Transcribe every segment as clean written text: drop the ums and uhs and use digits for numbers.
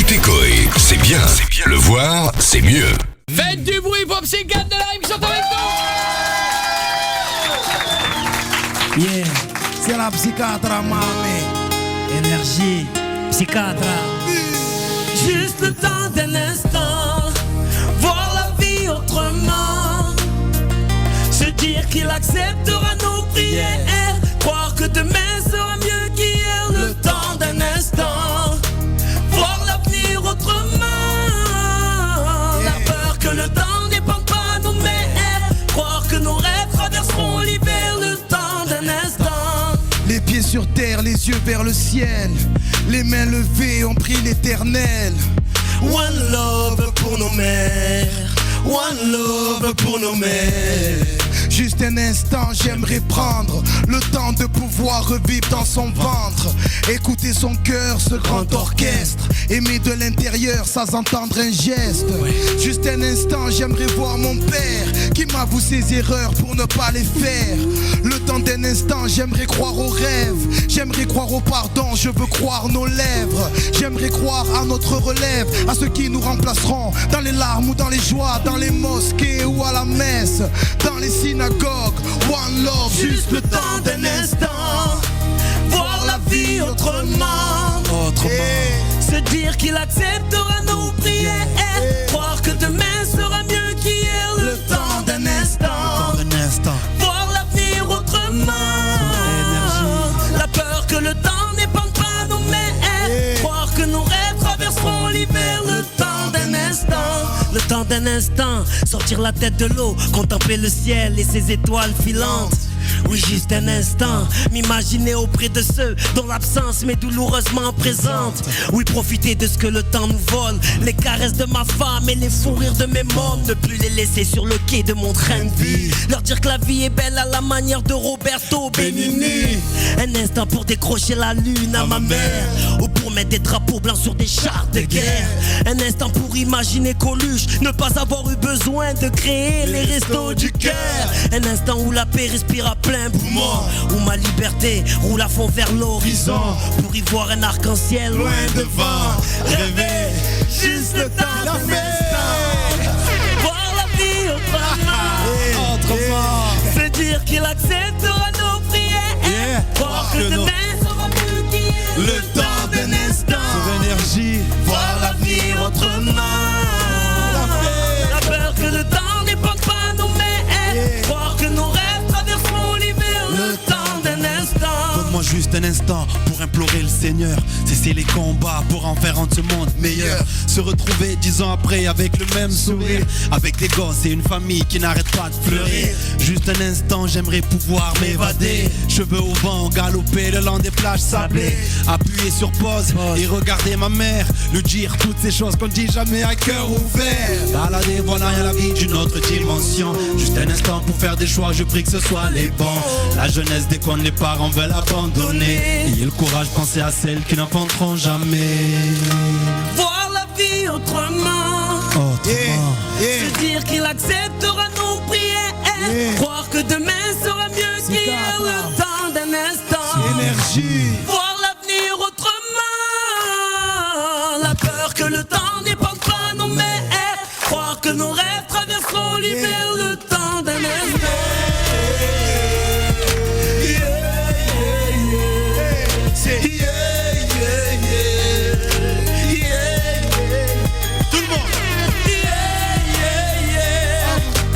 Écoutez Coé, c'est bien. Le voir, c'est mieux. Faites du bruit pour Psychiatre de la Rime qui sont avec nous. Yeah, c'est la psychiatre, mamie. Énergie, psychiatre. Juste le temps d'un instant, voir la vie autrement, se dire qu'il acceptera nos prières, croire que demain sera mieux qu'hier. Le temps d'un instant, voir l'avenir autrement, la peur que le temps n'épande pas nos mers, croire que nos rêves traverseront l'hiver. Le temps d'un instant, les pieds sur terre, les yeux vers le ciel, les mains levées, on prie l'éternel. One love pour nos mères, one love pour nos mères. Juste un instant, j'aimerais prendre le temps de pouvoir revivre dans son ventre, écouter son cœur, ce grand orchestre, aimer de l'intérieur sans entendre un geste. Juste un instant, j'aimerais voir mon père qui m'avoue ses erreurs pour ne pas les faire. Le temps d'un instant, j'aimerais croire aux rêves, j'aimerais croire au pardon, je veux croire nos lèvres. J'aimerais croire à notre relève, à ceux qui nous remplaceront dans les larmes ou dans les joies, dans les mosquées ou à la messe, dans les synagogues. One love, juste le temps d'un instant, voir la vie autrement, se dire qu'il acceptera nos prières, croire que demain sera mieux qu'hier. Le temps d'un instant, voir l'avenir autrement, la peur que le temps n'épande pas nos mers, croire que nos rêves traverseront l'hiver. Le temps d'un instant, le temps d'un instant, sortir la tête de l'eau, contempler le ciel et ses étoiles filantes. Oui, juste un instant, m'imaginer auprès de ceux dont l'absence m'est douloureusement présente. Oui, profiter de ce que le temps nous vole, les caresses de ma femme et les fous rires de mes mômes. Ne plus les laisser sur le quai de mon train de vie, leur dire que la vie est belle à la manière de Roberto Benigni. Un instant pour décrocher la lune à ma mère, ou pour mettre des drapeaux blancs sur des chars de guerre. Un instant pour imaginer Coluche ne pas avoir eu besoin de créer les restos du cœur. Un instant où la paix respire à plein poumon, où ma liberté roule à fond vers l'horizon, pour y voir un arc-en-ciel loin devant. Rêver, juste le temps d'un instant, voir la vie autrement, se dire qu'il acceptera nos prières, croire que demain sera mieux qu'hier. Le temps d'un instant, sur énergie, voir l'avenir autrement, la peur que le temps n'épande pas nos mers, croire que nos rêves traverseront l'hiver. Le temps d'un instant, donne-moi juste un instant pour implorer le Seigneur, cesser les combats pour en faire rendre ce monde meilleur, se retrouver 10 ans après avec le même sourire, avec des gosses et une famille qui n'arrête pas de pleurer. Juste un instant, j'aimerais pouvoir m'évader, cheveux au vent, galoper le long des plages sablées, appuyer sur pause et regarder ma mère, lui dire toutes ces choses qu'on dit jamais à cœur ouvert. Balader, voilà la vie d'une autre dimension. Juste un instant pour faire des choix, je prie que ce soit les bons. La jeunesse déconne, les parents veulent abandonner, ayez le courage, pensez à celles qui n'enfanteront jamais. voir la vie autrement, se dire qu'il acceptera nos prières, croire que demain sera mieux qu'hier. Le temps d'un instant, énergie, voir l'avenir autrement, la peur que le temps n'épande pas nos mers, croire que nos rêves traverseront l'hiver. Le temps d'un instant.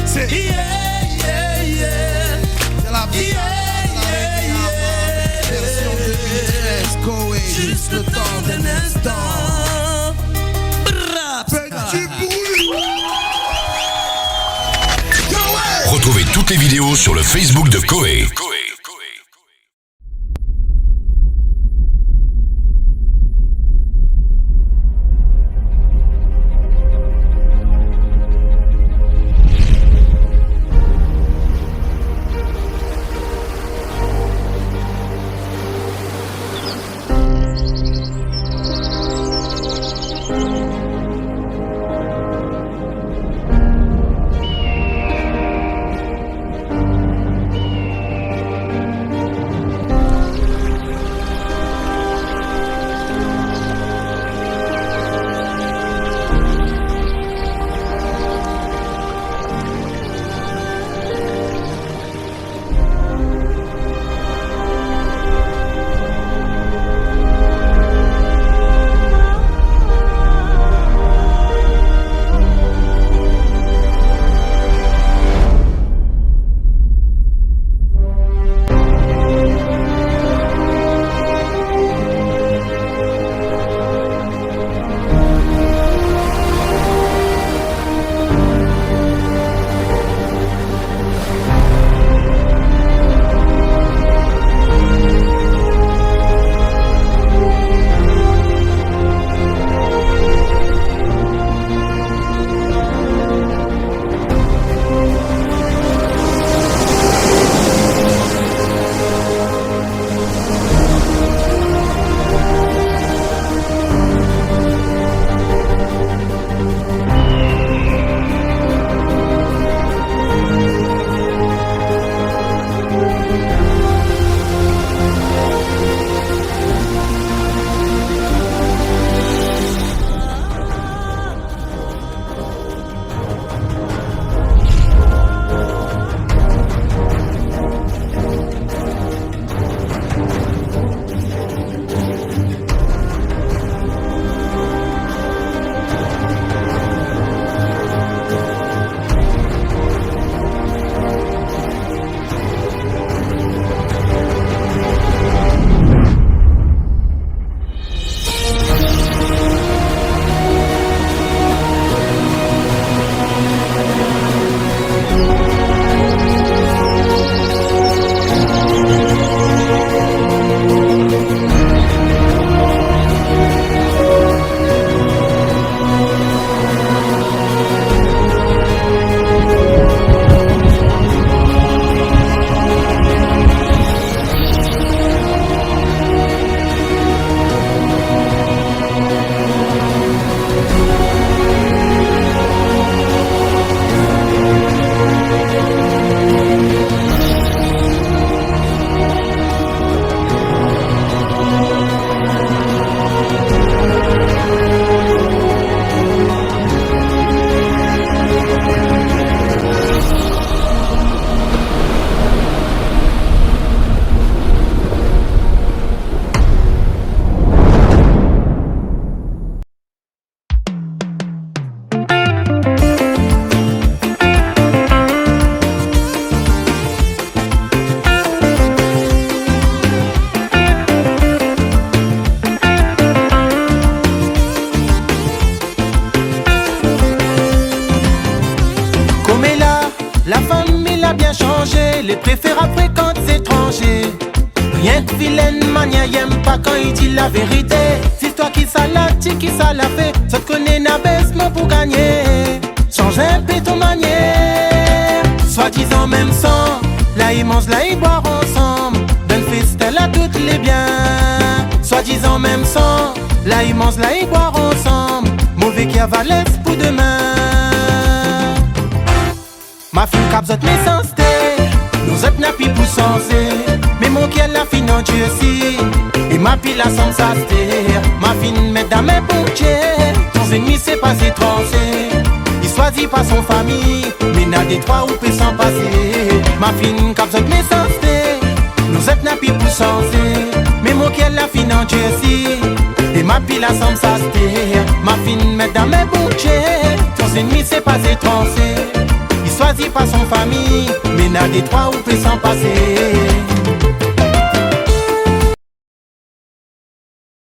c'est la vie, version 2013, Coé, juste le temps d'un instant. Petit bruit. Retrouvez toutes les vidéos sur le Facebook de Coé. préfère fréquenter les étrangers. Rien de vilaine manière, y'aime pas quand il dit la vérité. C'est toi qui ça l'a dit, qui ça l'a fait. Ça te connaît n'abaissement pour gagner. Change un peu ton manière. Soi-disant même sang, là ils mangent, là ils boivent ensemble. Belle festel à toutes les biens. Soi-disant même sang, là ils mangent, là ils boivent ensemble. Mauvais qui avalesse pour demain. Ma fille capzote mes sens. Nous êtes n'a plus pour sensé. Mais mon qui a la fin en Dieu si. Et ma pile a sans s'aster. Ma fille met dans mes pontiers. Ton ennemi c'est pas étranger. Il choisit pas son famille. Mais n'a des trois ou peut s'en passer. Ma fille capzote mes sensé. Nous êtes n'a plus pour sensé. Mais mon qui a la fin en Dieu si. Et ma pile a sans s'aster. Ma fille met dans mes pontiers. Ton ennemi c'est pas étranger. Il choisit pas son famille, mais n'a des trois ou peut s'en passer.